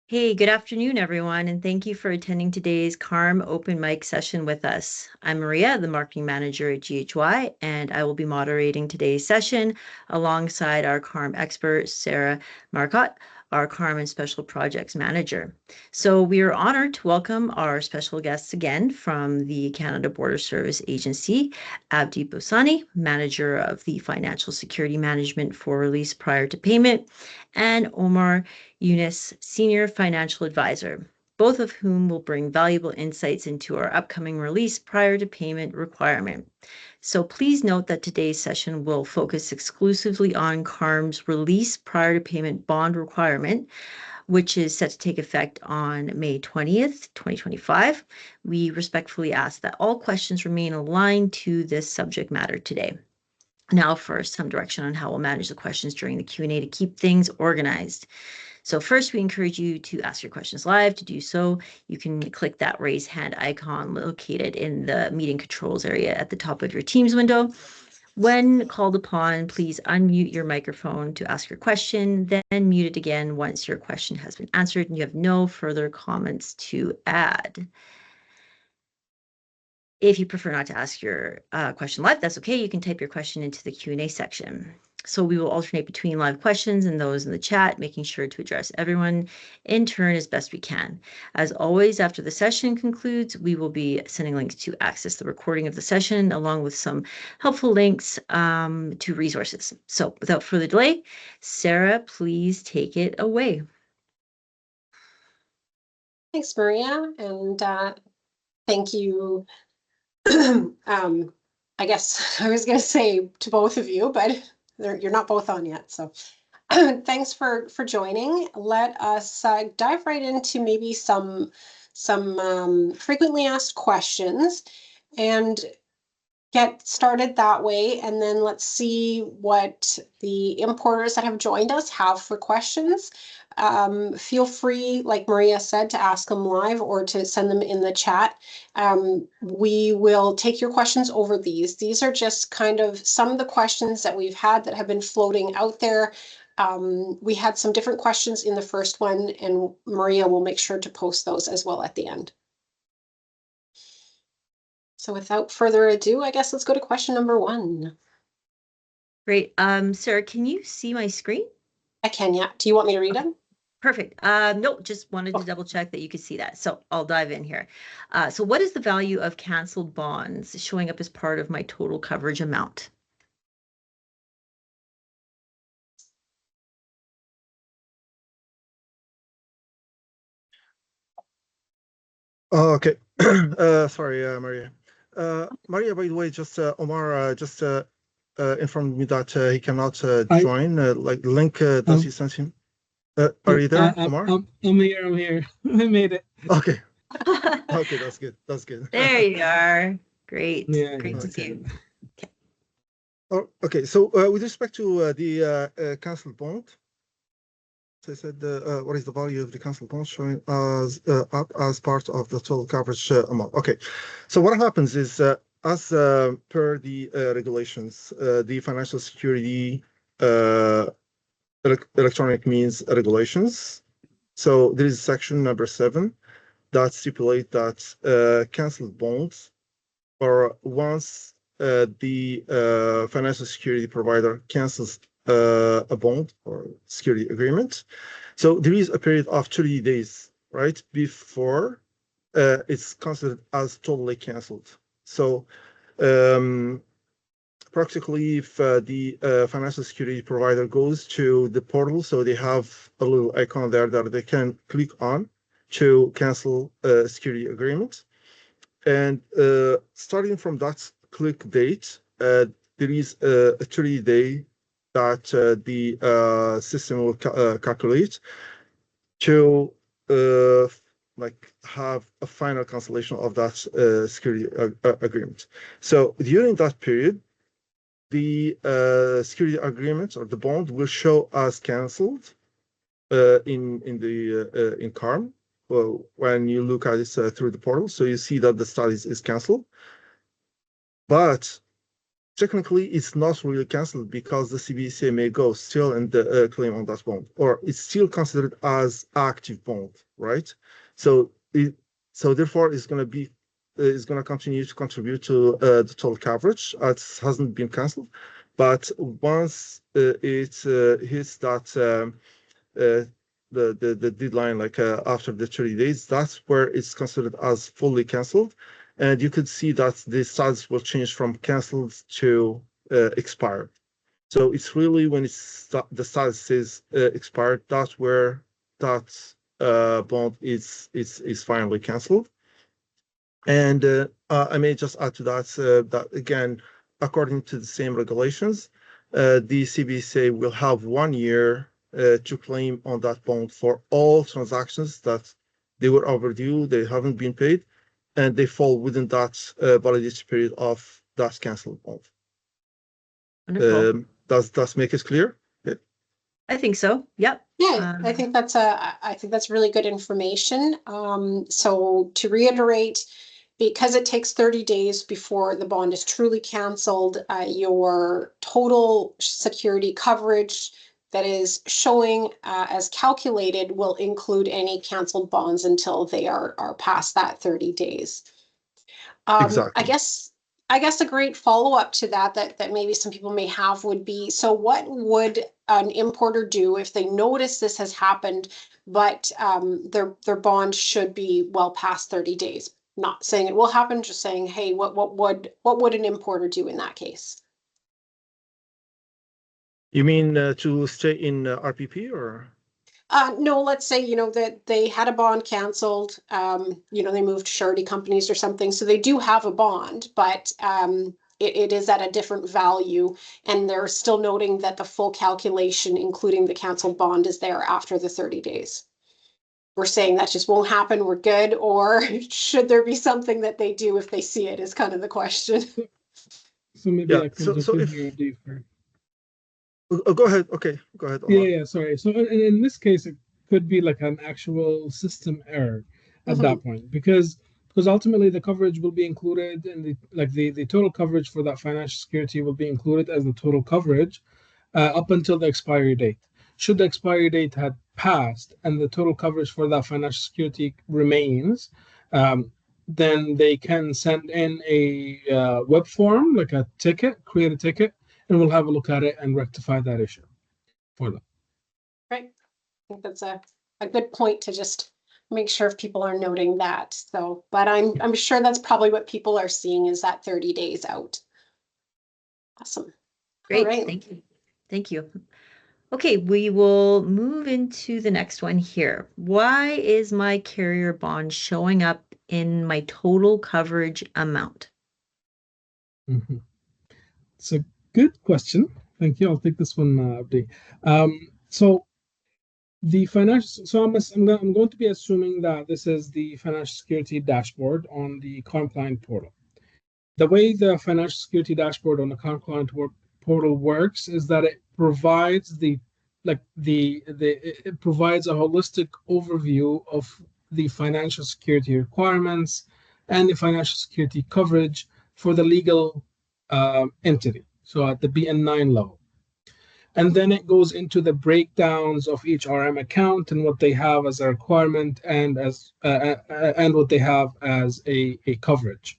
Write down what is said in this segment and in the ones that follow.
Hey, good afternoon, everyone, and thank you for attending today's CARM Open Mic Session with us. I'm Maria, the Marketing Manager at GHY, and I will be moderating today's session alongside our CARM expert, Sarah Marcotte, our CARM and Special Projects Manager. So we are honored to welcome our special guests again from the Canada Border Service Agency, Abdi Boussanni, Manager of the Financial Security Management for Release Prior to Payment, and Omar Yonis, Senior Financial Advisor, both of whom will bring valuable insights into our upcoming release prior to payment requirement. So please note that today's session will focus exclusively on CARM's release prior to payment bond requirement, which is set to take effect on May 20th, 2025. We respectfully ask that all questions remain aligned to this subject matter today. Now for some direction on how we'll manage the questions during the Q&A to keep things organized. So first, we encourage you to ask your questions live. To do so, you can click that raise hand icon located in the meeting controls area at the top of your Teams window. When called upon, please unmute your microphone to ask your question, then mute it again once your question has been answered and you have no further comments to add. If you prefer not to ask your question live, that's okay. You can type your question into the Q&A section. So we will alternate between live questions and those in the chat, making sure to address everyone in turn as best we can. As always, after the session concludes, we will be sending links to access the recording of the session, along with some helpful links to resources. So without further delay, Sarah, please take it away. Thanks, Maria, and thank you. I guess I was going to say to both of you, but you're not both on yet. So thanks for joining. Let us dive right into maybe some frequently asked questions and get started that way. And then let's see what the importers that have joined us have for questions. Feel free, like Maria said, to ask them live or to send them in the chat. We will take your questions over these. These are just kind of some of the questions that we've had that have been floating out there. We had some different questions in the first one, and Maria will make sure to post those as well at the end. So without further ado, I guess let's go to question number 1. Great. Sarah, can you see my screen? I can, yeah. Do you want me to read them? Perfect. No, just wanted to double check that you could see that. So I'll dive in here. So what is the value of canceled bonds showing up as part of my total coverage amount? Okay. Sorry, Maria. Maria, by the way, just Omar just informed me that he cannot join. Like the link that you sent him. Are you there, Omar? I'm here. I'm here. I made it. Okay. Okay, that's good. That's good. There you are. Great. Yeah, Great to okay. see you. Okay. Oh, okay. So with respect to the canceled bond, so I said, what is the value of the canceled bond showing as up as part of the total coverage amount? Okay. So what happens is, as per the regulations, the financial security electronic means regulations. So there is section number 7 that stipulate that canceled bonds, or once the financial security provider cancels a bond or security agreement, so there is a period of 30 days, right, before it's considered as totally canceled. So practically, if the financial security provider goes to the portal, so they have a little icon there that they can click on to cancel a security agreement. And starting from that click date, there is a 30-day that the system will calculate to like have a final cancellation of that security agreement. So during that period, the security agreement or the bond will show as canceled in CARM. Well, when you look at it through the portal, so you see that the status is canceled. But technically it's not really canceled because the CBSA may go still in the claim on that bond, or it's still considered as active bond, right? So therefore it's going to be is going to continue to contribute to the total coverage. It hasn't been canceled, but once it hits that the deadline, like after the 30 days, that's where it's considered as fully canceled. And you could see that the status will change from canceled to expired. So it's really when the status says expired, that's where that bond is finally canceled. And I may just add to that that again, according to the same regulations, the CBSA will have 1 year to claim on that bond for all transactions that they were overdue, they haven't been paid, and they fall within that validity period of that canceled bond. Wonderful. Does that make it clear? Yeah. I think so. Yep. Yeah, I think that's really good information. So to reiterate, because it takes 30 days before the bond is truly canceled, your total security coverage that is showing as calculated will include any canceled bonds until they are past that 30 days. Exactly. I guess a great follow-up to that maybe some people may have would be, so what would an importer do if they notice this has happened, but their bond should be well past 30 days? Not saying it will happen, just saying, hey, what would an importer do in that case? You mean to stay in RPP or? No, let's say, that they had a bond canceled, they moved surety companies or something. So they do have a bond, but it is at a different value. And they're still noting that the full calculation, including the canceled bond, is there after the 30 days. We're saying that just won't happen. We're good. Or should there be something that they do if they see it is kind of the question. So maybe I can jump in if here, Dave. go ahead. Okay, go ahead, Omar. Yeah, sorry. So in this case, it could be like an actual system error at that point, because ultimately the coverage will be included in the total coverage for that financial security will be included as the total coverage up until the expiry date. Should the expiry date had passed and the total coverage for that financial security remains, then they can send in a web form, like a ticket, create a ticket, and we'll have a look at it and rectify that issue for them. Right. I think that's a good point to just make sure if people are noting that. So, but I'm sure that's probably what people are seeing is that 30 days out. Awesome. Great. Right. Thank you. Thank you. Okay, we will move into the next one here. Why is my carrier bond showing up in my total coverage amount? Mm-hmm. It's a good question. Thank you. I'll take this one, Abdi. So the financial. So I'm going to be assuming that this is the financial security dashboard on the CARM client portal. The way the financial security dashboard on the CARM client portal works is that it provides it provides a holistic overview of the financial security requirements and the financial security coverage for the legal entity, so at the BN9 level. And then it goes into the breakdowns of each RM account and what they have as a requirement and what they have as a coverage.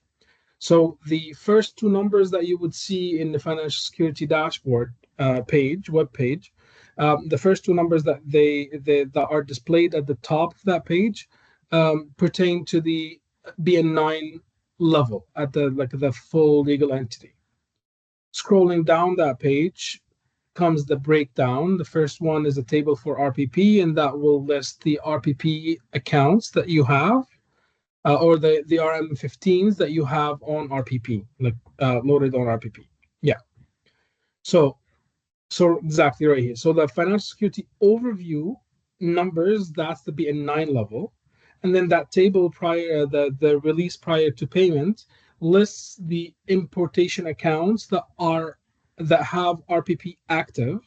So the first two numbers that you would see in the financial security dashboard web page, the first two numbers that that are displayed at the top of that page pertain to the BN9 level at the full legal entity. Scrolling down that page comes the breakdown. The first one is a table for RPP, and that will list the RPP accounts that you have, or the RM15s that you have on RPP, loaded on RPP. Yeah. So exactly right here. So the financial security overview numbers, that's the BN9 level. And then that table prior, the release prior to payment, lists the importation accounts that have RPP active,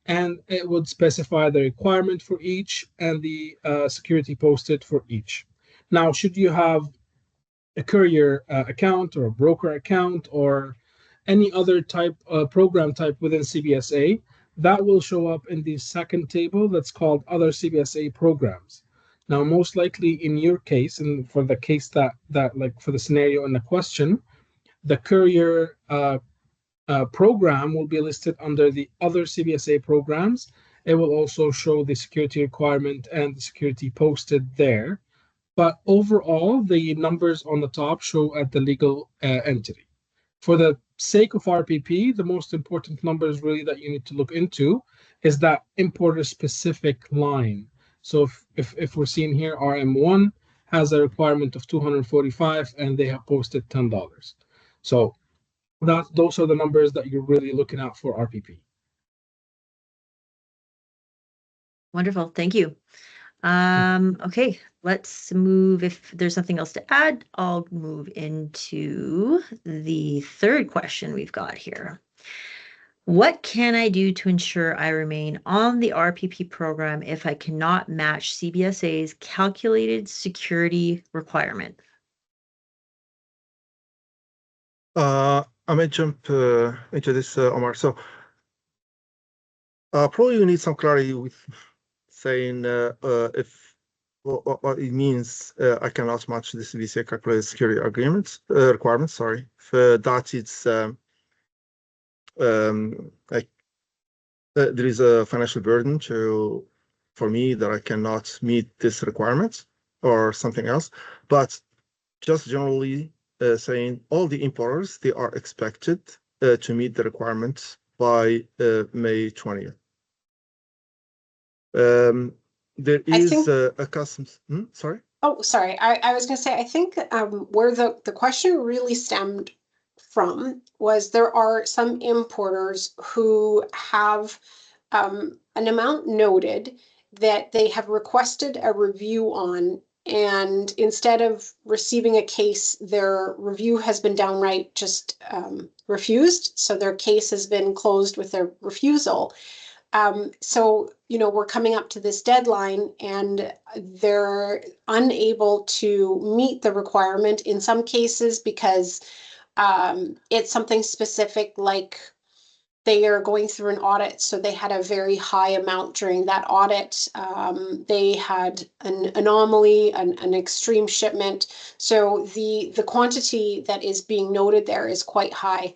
and it would specify the requirement for each and the security posted for each. Now, should you have a courier account or a broker account or any other type program type within CBSA, that will show up in the second table that's called other CBSA programs. Now, most likely in your case, and for the case that like for the scenario in the question, the courier program will be listed under the other CBSA programs. It will also show the security requirement and the security posted there. But overall, the numbers on the top show at the legal entity. For the sake of RPP, the most important numbers really that you need to look into is that importer specific line. So if we're seeing here, RM1 has a requirement of 245 and they have posted $10. So those are the numbers that you're really looking at for RPP. Wonderful, thank you. Okay, let's move. If there's nothing else to add, I'll move into the third question we've got here. What can I do to ensure I remain on the RPP program if I cannot match CBSA's calculated security requirement? I may jump into this, Omar. So probably you need some clarity with saying if what it means I cannot match the CBSA calculated security agreement requirements. Sorry, for that it's like there is a financial burden for me that I cannot meet this requirement or something else. But just generally saying all the importers, they are expected to meet the requirements by May 20th. There is a customs. Sorry. Oh, sorry. I was going to say, I think where the question really stemmed from was there are some importers who have an amount noted that they have requested a review on, and instead of receiving a case, their review has been downright just refused. So their case has been closed with their refusal. So, we're coming up to this deadline and they're unable to meet the requirement in some cases because it's something specific, like they are going through an audit. So they had a very high amount during that audit. They had an anomaly, an extreme shipment. So the quantity that is being noted there is quite high.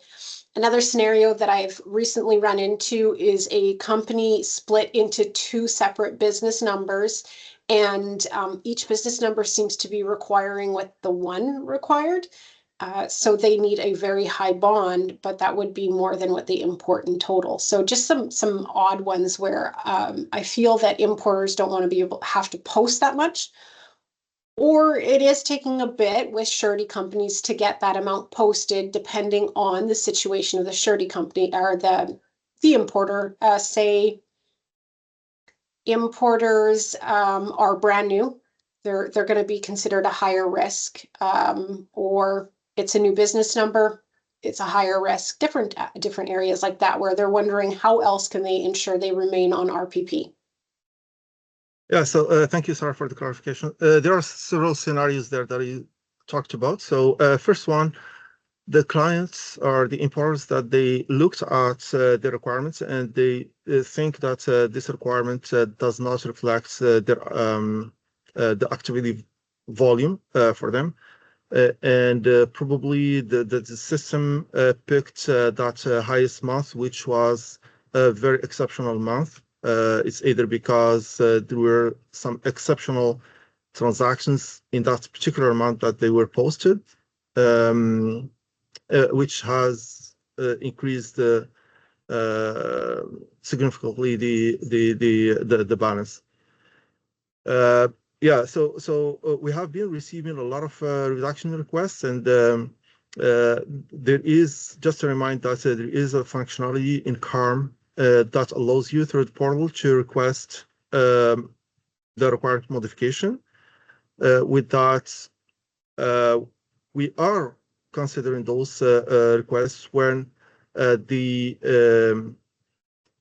Another scenario that I've recently run into is a company split into two separate business numbers, and each business number seems to be requiring what the one required. So they need a very high bond, but that would be more than what they import in total. So just some odd ones where I feel that importers don't want to have to post that much. Or it is taking a bit with surety companies to get that amount posted, depending on the situation of the surety company or the importer. Say importers are brand new, they're going to be considered a higher risk, or it's a new business number, it's a higher risk. Different areas like that where they're wondering how else can they ensure they remain on RPP. Yeah, so thank you, Sarah, for the clarification. There are several scenarios there that you talked about. So first one, the clients or the importers that they looked at the requirements and they think that this requirement does not reflect the activity volume for them. And probably the system picked that highest month, which was a very exceptional month. It's either because there were some exceptional transactions in that particular month that they were posted, which has increased significantly the balance. Yeah, so we have been receiving a lot of reduction requests, and there is, just to remind that there is a functionality in CARM that allows you through the portal to request the required modification. With that, we are considering those requests when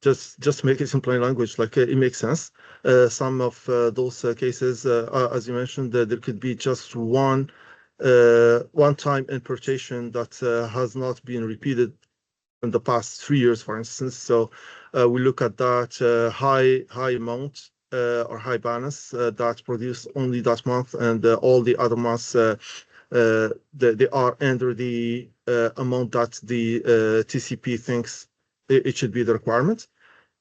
just make it in plain language, like it makes sense. Some of those cases, as you mentioned, there could be just one time importation that has not been repeated in the past 3 years, for instance. So we look at that high amount or high balance that's produced only that month, and all the other months they are under the amount that the TCP thinks it should be the requirement.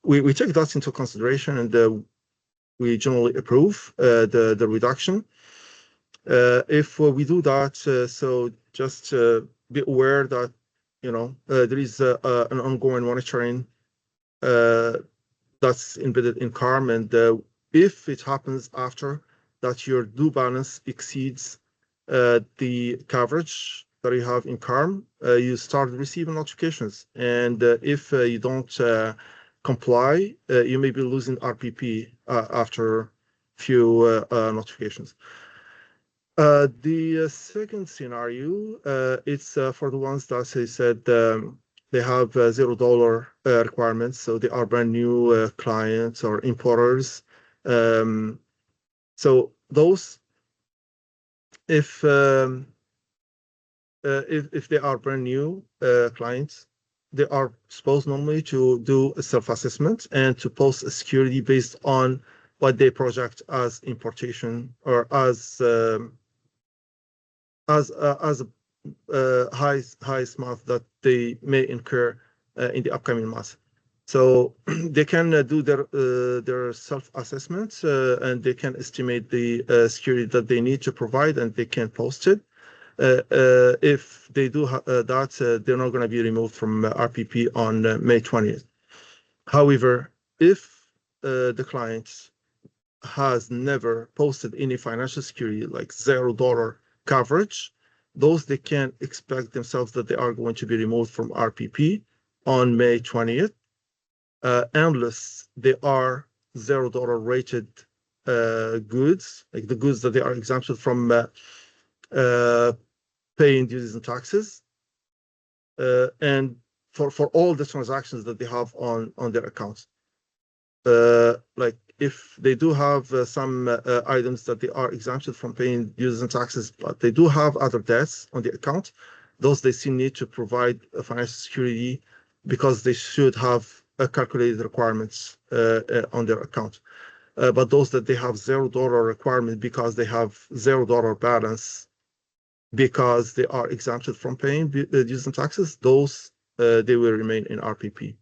We take that into consideration, and we generally approve the reduction. If we do that, so just be aware that there is an ongoing monitoring that's embedded in CARM, and if it happens after that your due balance exceeds the coverage that you have in CARM, you start receiving notifications, and if you don't comply, you may be losing RPP after few notifications. The second scenario, it's for the ones that they said they have $0 requirements, so they are brand new clients or importers. So those, if they are brand new clients, they are supposed normally to do a self-assessment and to post a security based on what they project as importation or as highest month that they may incur in the upcoming month. So they can do their self-assessment and they can estimate the security that they need to provide, and they can post it. If they do that, they're not going to be removed from RPP on May 20th. However, if the client has never posted any financial security, like $0 coverage, those they can expect themselves that they are going to be removed from RPP on May 20th, unless they are $0 rated goods, like the goods that they are exempted from paying duties and taxes, and for all the transactions that they have on their accounts. Like if they do have some items that they are exempted from paying duties and taxes, but they do have other debts on the account, those they still need to provide financial security because they should have calculated requirements on their account. But those that they have $0 requirement because they have $0 balance because they are exempted from paying duties and taxes, those they will remain in RPP.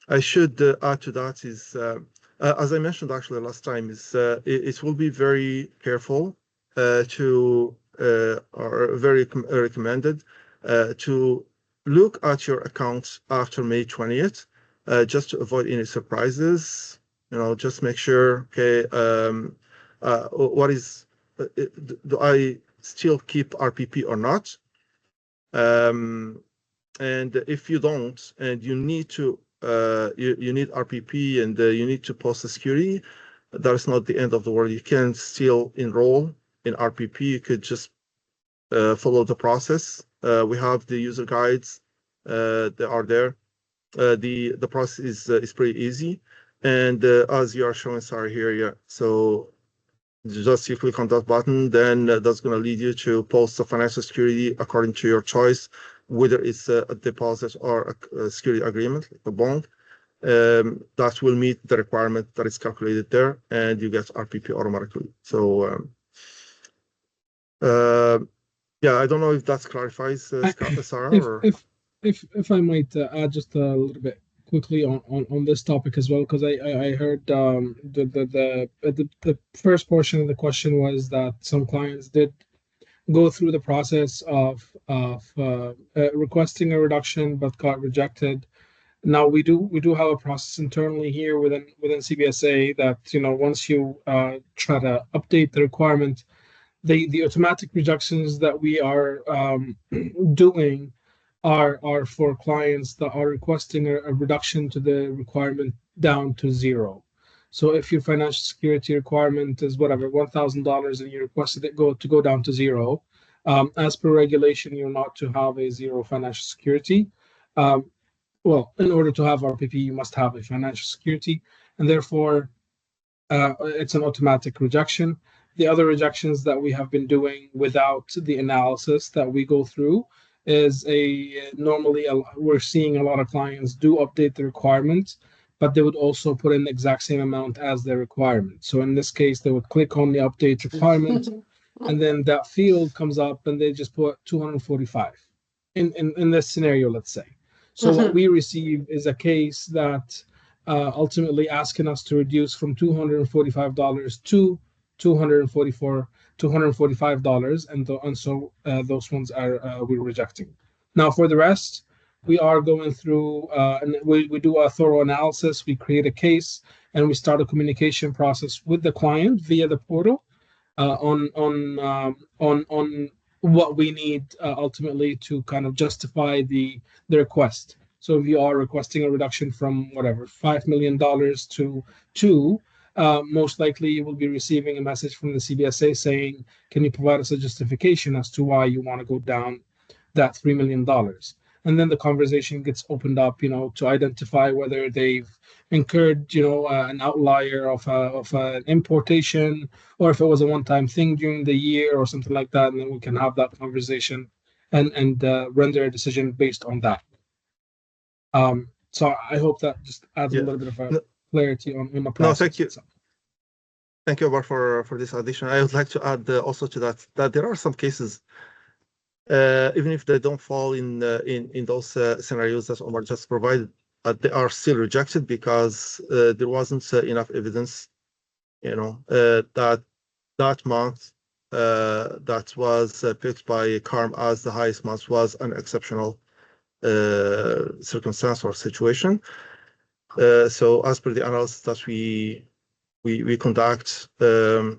I should add to that is, as I mentioned actually last time, is it will be very careful to, or very recommended to look at your account after May 20th, just to avoid any surprises. Just make sure, okay, what is, do I still keep RPP or not? And if you don't, and you need to, you need RPP and you need to post a security, that's not the end of the world. You can still enroll in RPP. You could just follow the process. We have the user guides that are there. The process is pretty easy, and as you are showing, sorry here, yeah. So just you click on that button, then that's going to lead you to post a financial security according to your choice, whether it's a deposit or a security agreement, like a bond. That will meet the requirement that is calculated there, and you get RPP automatically. So yeah, I don't know if that clarifies, Sarah. If I might add just a little bit quickly on this topic as well, because I heard the first portion of the question was that some clients did go through the process of requesting a reduction but got rejected. Now we do have a process internally here within CBSA that once you try to update the requirement, the automatic rejections that we are doing are for clients that are requesting a reduction to the requirement down to zero. So if your financial security requirement is whatever $1,000 and you requested it to go down to zero, as per regulation, you're not to have a zero financial security. Well, in order to have RPP, you must have a financial security, and therefore it's an automatic rejection. The other rejections that we have been doing without the analysis that we go through is normally we're seeing a lot of clients do update the requirement, but they would also put in the exact same amount as their requirement. So in this case, they would click on the update requirement, and then that field comes up and they just put 245 in this scenario, let's say. So what we receive is a case that ultimately asking us to reduce from $245 to $245, and so those ones are we're rejecting. Now for the rest, we are going through and we do a thorough analysis. We create a case and we start a communication process with the client via the portal on what we need ultimately to kind of justify the request. So if you are requesting a reduction from whatever $5 million to two, most likely you will be receiving a message from the CBSA saying, "Can you provide us a justification as to why you want to go down that $3 million?" And then the conversation gets opened up, to identify whether they've incurred, an outlier of an importation, or if it was a one-time thing during the year or something like that, and then we can have that conversation and render a decision based on that. So I hope that just adds a little bit of clarity on the process. No, thank you. Thank you, Omar, for this addition. I would like to add also to that there are some cases, even if they don't fall in those scenarios that Omar just provided, they are still rejected because there wasn't enough evidence, that month that was picked by CARM as the highest month was an exceptional circumstance or situation. So as per the analysis that we conduct, we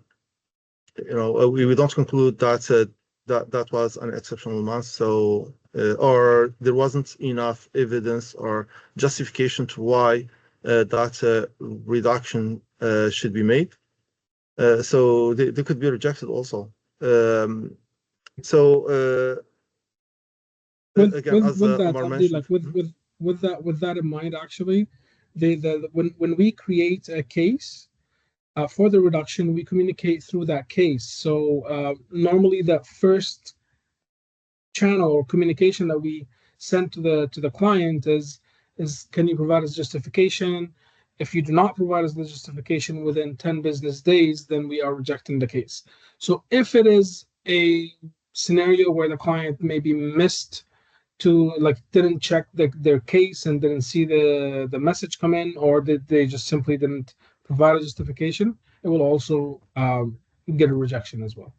don't conclude that that was an exceptional month. So or there wasn't enough evidence or justification to why that reduction should be made. So they could be rejected also. Again, as Omar mentioned, with that in mind, actually, when we create a case for the reduction, we communicate through that case. So normally, that first channel or communication that we send to the client is can you provide us justification? If you do not provide us the justification within 10 business days, then we are rejecting the case. So if it is a scenario where the client maybe missed to didn't check their case and didn't see the message come in, or they just simply didn't provide a justification, it will also get a rejection as well.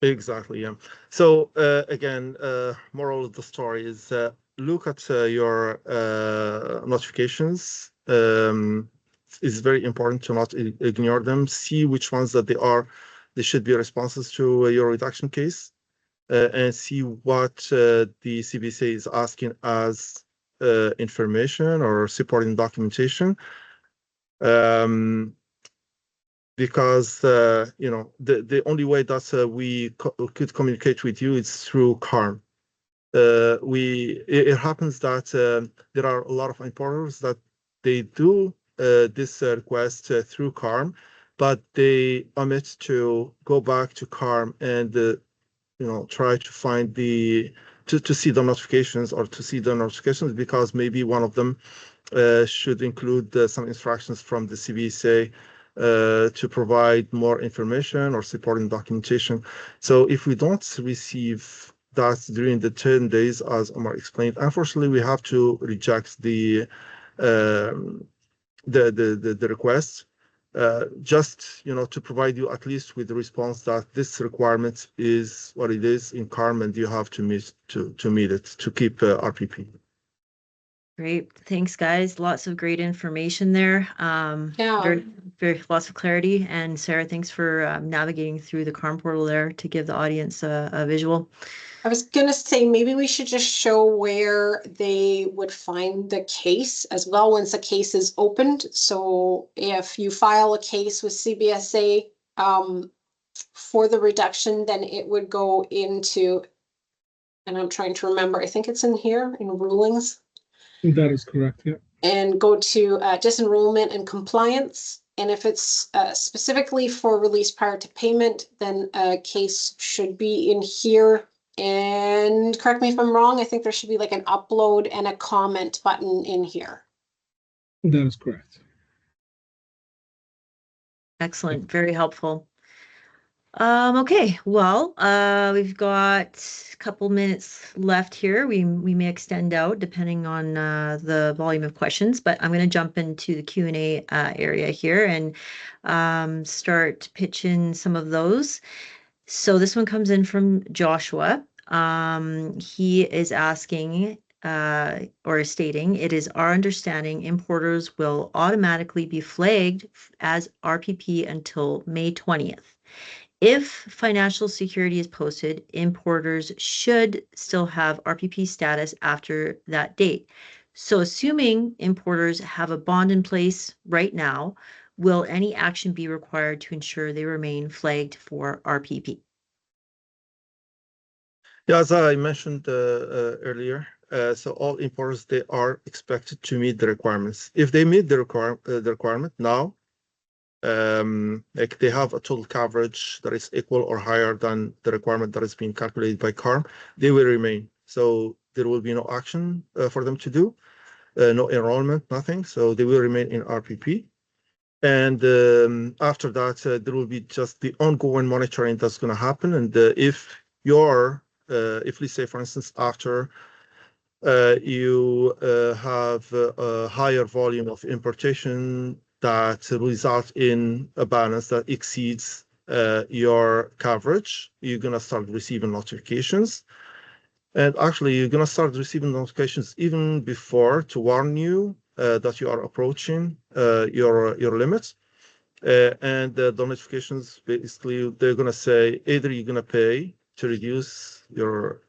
Exactly, yeah. So again, moral of the story is look at your notifications. It's very important to not ignore them. See which ones that they should be responses to your reduction case, and see what the CBSA is asking as information or supporting documentation. Because the only way that we could communicate with you is through CARM. It happens that there are a lot of importers that they do this request through CARM, but they omit to go back to CARM and try to find to see the notifications or to see the notifications, because maybe one of them should include some instructions from the CBSA to provide more information or supporting documentation. So if we don't receive that during the 10 days, as Omar explained, unfortunately, we have to reject the request, just to provide you at least with the response that this requirement is what it is in CARM, and you have to meet it to keep RPP. Great. Thanks, guys. Lots of great information there. Very lots of clarity. And Sarah, thanks for navigating through the CARM portal there to give the audience a visual. I was going to say, maybe we should just show where they would find the case as well once a case is opened. So if you file a case with CBSA for the reduction, then it would go into, and I'm trying to remember, I think it's in here in rulings. That is correct, yeah. And go to disenrollment and compliance. And if it's specifically for release prior to payment, then a case should be in here. And correct me if I'm wrong, I think there should be like an upload and a comment button in here. That is correct. Excellent. Very helpful. Okay, well, we've got a couple minutes left here. We may extend out depending on the volume of questions, but I'm going to jump into the Q&A area here and start pitching some of those. So this one comes in from Joshua. He is asking or stating, it is our understanding importers will automatically be flagged as RPP until May 20th. If financial security is posted, importers should still have RPP status after that date. So assuming importers have a bond in place right now, will any action be required to ensure they remain flagged for RPP? Yeah, as I mentioned earlier, so all importers, they are expected to meet the requirements. If they meet the requirement now, like they have a total coverage that is equal or higher than the requirement that is being calculated by CARM, they will remain. So there will be no action for them to do, no enrollment, nothing. So they will remain in RPP. And after that, there will be just the ongoing monitoring that's going to happen. And if let's say, for instance, after you have a higher volume of importation that result in a balance that exceeds your coverage, you're going to start receiving notifications. And actually, you're going to start receiving notifications even before to warn you that you are approaching your limits. And the notifications, basically, they're going to say either you're going to pay to reduce your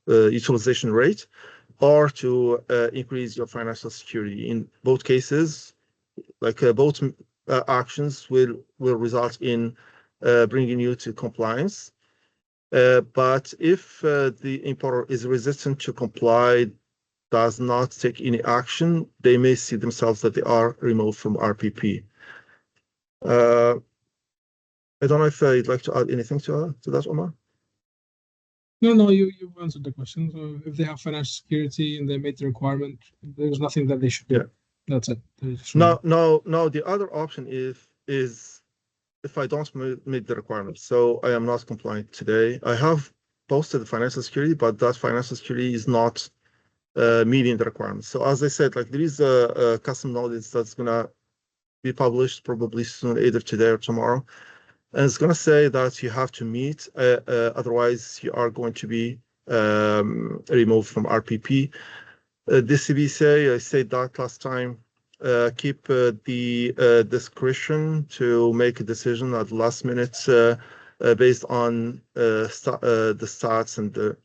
utilization rate or to increase your financial security. In both cases, like both actions will result in bringing you to compliance. But if the importer is resistant to comply, does not take any action, they may see themselves that they are removed from RPP. I don't know if you'd like to add anything to that, Omar? No, you answered the question. So if they have financial security and they meet the requirement, there's nothing that they should do. Yeah. That's it. No, the other option is if I don't meet the requirements. So I am not compliant today. I have posted the financial security, but that financial security is not meeting the requirements. So as I said, like there is a custom notice that's gonna be published probably soon, either today or tomorrow. And it's going to say that you have to meet, otherwise you are going to be removed from RPP. The CBSA, I said that last time, keep the discretion to make a decision at the last minute based on the stats and the.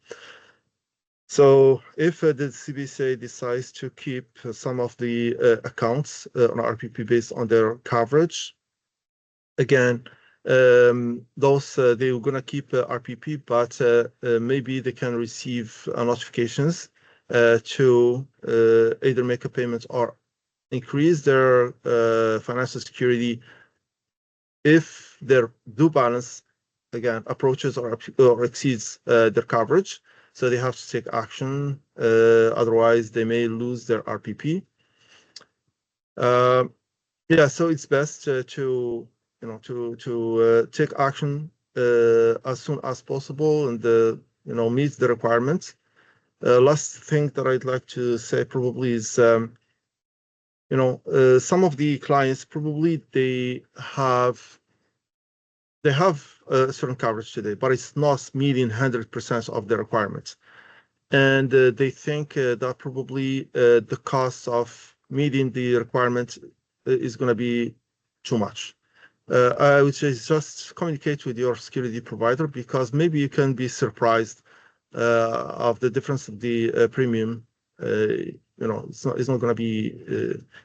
So if the CBSA decides to keep some of the accounts on RPP based on their coverage, again, those they're gonna keep RPP, but maybe they can receive notifications to either make a payment or increase their financial security if their due balance again approaches or exceeds their coverage. So they have to take action. Otherwise, they may lose their RPP. Yeah, so it's best to take action as soon as possible and meet the requirements. Last thing that I'd like to say probably is some of the clients probably they have certain coverage today, but it's not meeting 100% of the requirements, and they think that probably the cost of meeting the requirement is going to be too much. I would say just communicate with your security provider, because maybe you can be surprised of the difference of the premium. It's not going to be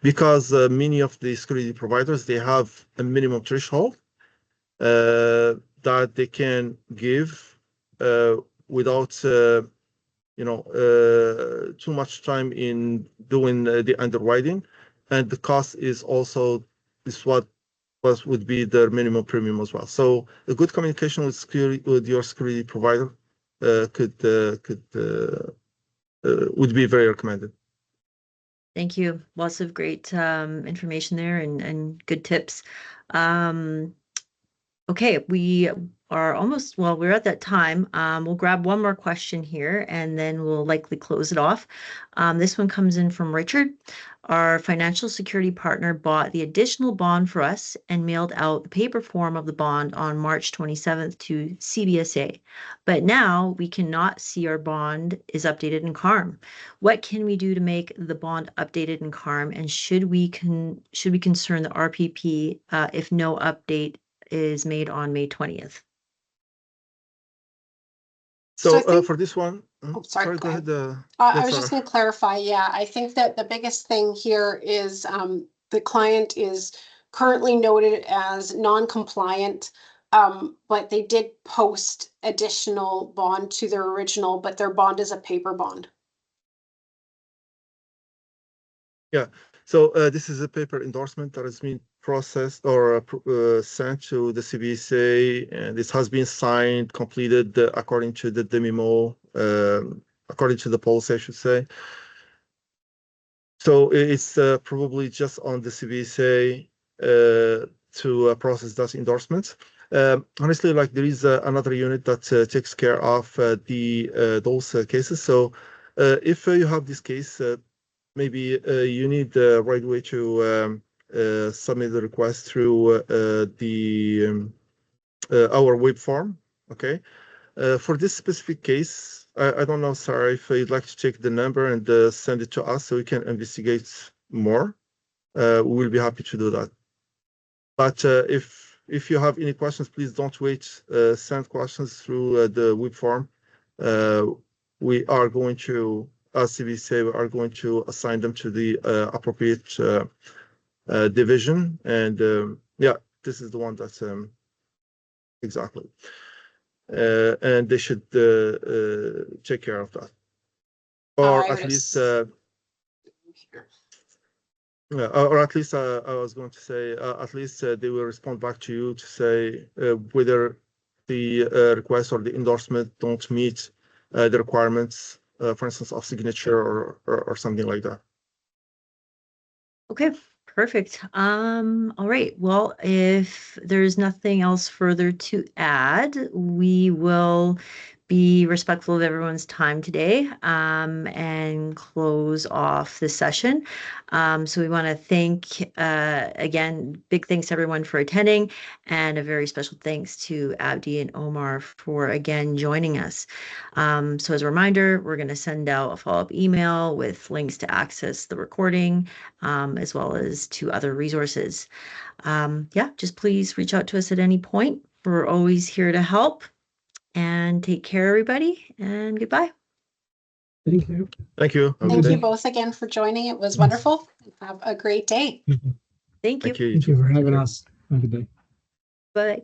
because many of the security providers, they have a minimum threshold that they can give without too much time in doing the underwriting, and the cost is also what would be their minimum premium as well. So a good communication with your security provider would be very recommended. Thank you. Lots of great information there and good tips. Okay, we are almost, well, we're at that time. We'll grab one more question here and then we'll likely close it off. This one comes in from Richard. Our financial security partner bought the additional bond for us and mailed out the paper form of the bond on March 27th to CBSA. But now we cannot see our bond is updated in CARM. What can we do to make the bond updated in CARM? And should we concern the RPP if no update is made on May 20th? So for this one, sorry, go ahead. I was just going to clarify. Yeah, I think that the biggest thing here is the client is currently noted as non-compliant, but they did post additional bond to their original, but their bond is a paper bond. Yeah, so this is a paper endorsement that has been processed or sent to the CBSA, and this has been signed, completed according to the memo, according to the policy, I should say. So it's probably just on the CBSA to process that endorsement. Honestly, like there is another unit that takes care of those cases. So if you have this case, maybe you need the right way to submit the request through our web form. Okay. For this specific case, I don't know, Sarah, if you'd like to take the number and send it to us so we can investigate more. We will be happy to do that. But if you have any questions, please don't wait. Send questions through the web form. We are going to, as CBSA, we are going to assign them to the appropriate division. And yeah, this is the one that's exactly. And they should take care of that. Or at least, or at least I was going to say, at least they will respond back to you to say whether the request or the endorsement don't meet the requirements, for instance, of signature or something like that. Okay, perfect. All right. Well, if there's nothing else further to add, we will be respectful of everyone's time today and close off the session. So we want to thank, again, big thanks to everyone for attending, and a very special thanks to Abdi and Omar for, again, joining us. So as a reminder, we're going to send out a follow-up email with links to access the recording, as well as to other resources. Yeah, just please reach out to us at any point. We're always here to help. And take care, everybody, and goodbye. Thank you. Thank you. Thank you both again for joining. It was wonderful. Have a great day. Thank you. Thank you for having us. Have a good day. Bye.